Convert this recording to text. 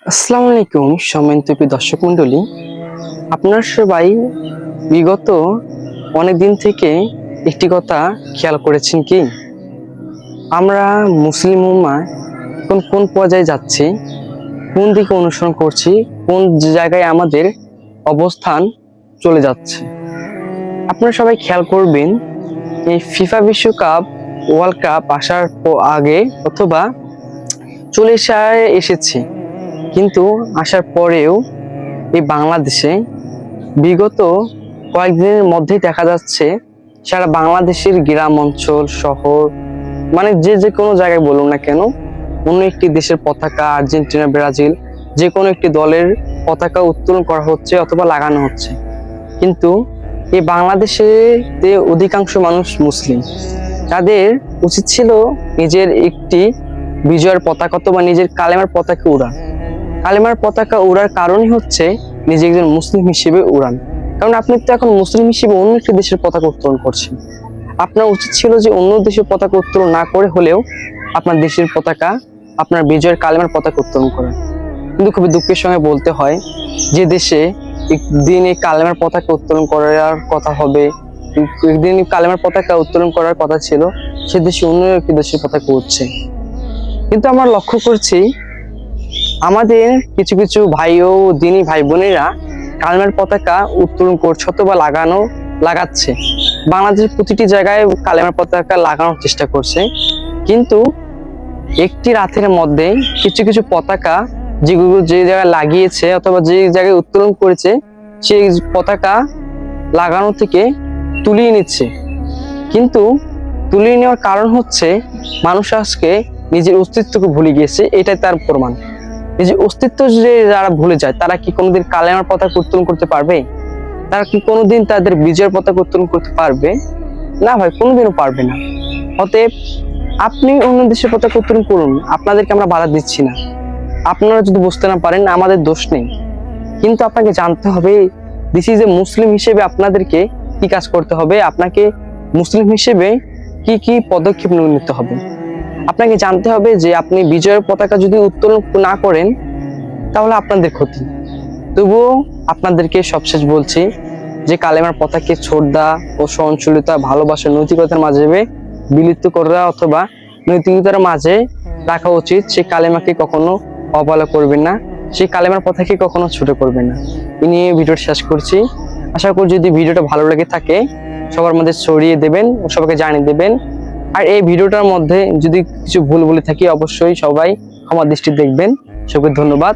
আসসালামু আলাইকুম সম্মানিত প্রিয় দর্শক মণ্ডলী, আপনারা সবাই বিগত অনেক দিন থেকে একটি কথা খেয়াল করেছেন কি, আমরা মুসলিম উম্মাহ এখন কোন পর্যায়ে যাচ্ছি, কোন দিকে অনুসরণ করছি, কোন জায়গায় আমাদের অবস্থান চলে যাচ্ছে। আপনারা সবাই খেয়াল করবেন, এই ফিফা বিশ্বকাপ ওয়ার্ল্ড কাপ আসার আগে অথবা চলে এসেছে, কিন্তু আসার পরেও এই বাংলাদেশে বিগত কয়েকদিনের মধ্যেই দেখা যাচ্ছে সারা বাংলাদেশের গ্রাম অঞ্চল, শহর, মানে যে কোনো জায়গায় বলুন না কেন, অন্য একটি দেশের পতাকা, আর্জেন্টিনা, ব্রাজিল, যে কোনো একটি দলের পতাকা উত্তোলন করা হচ্ছে অথবা লাগানো হচ্ছে। কিন্তু এই বাংলাদেশে অধিকাংশ মানুষ মুসলিম, তাদের উচিত ছিল নিজের একটি বিজয়ের পতাকা অথবা নিজের কালেমার পতাকা উড়ান। কালেমার পতাকা উড়ার কারণই হচ্ছে নিজে একজন মুসলিম হিসেবে উড়ান, কারণ আপনি তো এখন মুসলিম হিসেবে অন্য একটি দেশের পতাকা উত্তোলন করছেন। আপনার উচিত ছিল যে অন্য দেশের পতাকা উত্তোলন না করে হলেও আপনার দেশের পতাকা, আপনার বিজয়ের কালেমার পতাকা উত্তোলন করেন। কিন্তু খুবই দুঃখের সঙ্গে বলতে হয়, যে দেশে একদিন এই কালেমার পতাকা উত্তোলন করার কথা হবে, একদিন কালেমার পতাকা উত্তোলন করার কথা ছিল, সে দেশে অন্য একটি দেশের পতাকা উঠছে। কিন্তু আমরা লক্ষ্য করছি আমাদের কিছু কিছু ভাই ও দিনী ভাই বোনেরা কালেমার পতাকা উত্তোলন করছে অথবা লাগাচ্ছে। বাংলাদেশের প্রতিটি জায়গায় কালেমার পতাকা লাগানোর চেষ্টা করছে, কিন্তু একটি রাতের মধ্যে কিছু কিছু পতাকা যেগুলো যে জায়গায় লাগিয়েছে অথবা যে জায়গায় উত্তোলন করেছে সেই পতাকা লাগানো থেকে তুলিয়ে নিচ্ছে। কিন্তু তুলিয়ে নেওয়ার কারণ হচ্ছে মানুষ আজকে নিজের অস্তিত্বকে ভুলে গিয়েছে, এটাই তার প্রমাণ। নিজের অস্তিত্ব যে যারা ভুলে যায়, তারা কি কোনোদিন কালেমার পতাকা উত্তোলন করতে পারবে? তারা কি কোনোদিন তাদের বিজয়ের পতাকা উত্তোলন করতে পারবে? না ভাই, কোনোদিনও পারবে না। অতএব আপনি অন্য দেশের পতাকা উত্তোলন করুন, আপনাদেরকে আমরা বাধা দিচ্ছি না। আপনারা যদি বুঝতে না পারেন, আমাদের দোষ নেই, কিন্তু আপনাকে জানতে হবে দিস ইজ এ মুসলিম হিসেবে আপনাদেরকে কি কাজ করতে হবে, আপনাকে মুসলিম হিসেবে কি কি পদক্ষেপ নিতে হবে। আপনাকে জানতে হবে যে আপনি বিজয়ের পতাকা যদি উত্তোলন না করেন তাহলে আপনাদের ক্ষতি। তবুও আপনাদেরকে সবশেষ বলছি যে কালেমার পতাকাকে শ্রদ্ধা ও সহনশীলতা, ভালোবাসা, নৈতিকতার মাঝে বিলুপ্ত করা অথবা নৈতিকতার মাঝে রাখা উচিত। সেই কালেমাকে কখনো অবহেলা করবেন না, সেই কালেমার পতাকাকে কখনো ছোট করবেন না। এই নিয়ে ভিডিওটা শেষ করছি। আশা করি যদি ভিডিওটা ভালো লেগে থাকে সবার মধ্যে ছড়িয়ে দেবেন ও সবাইকে জানিয়ে দেবেন। আর এই ভিডিওটার মধ্যে যদি কিছু ভুল বলে থাকি অবশ্যই সবাই ক্ষমা দৃষ্টি দেখবেন। সবাইকে ধন্যবাদ।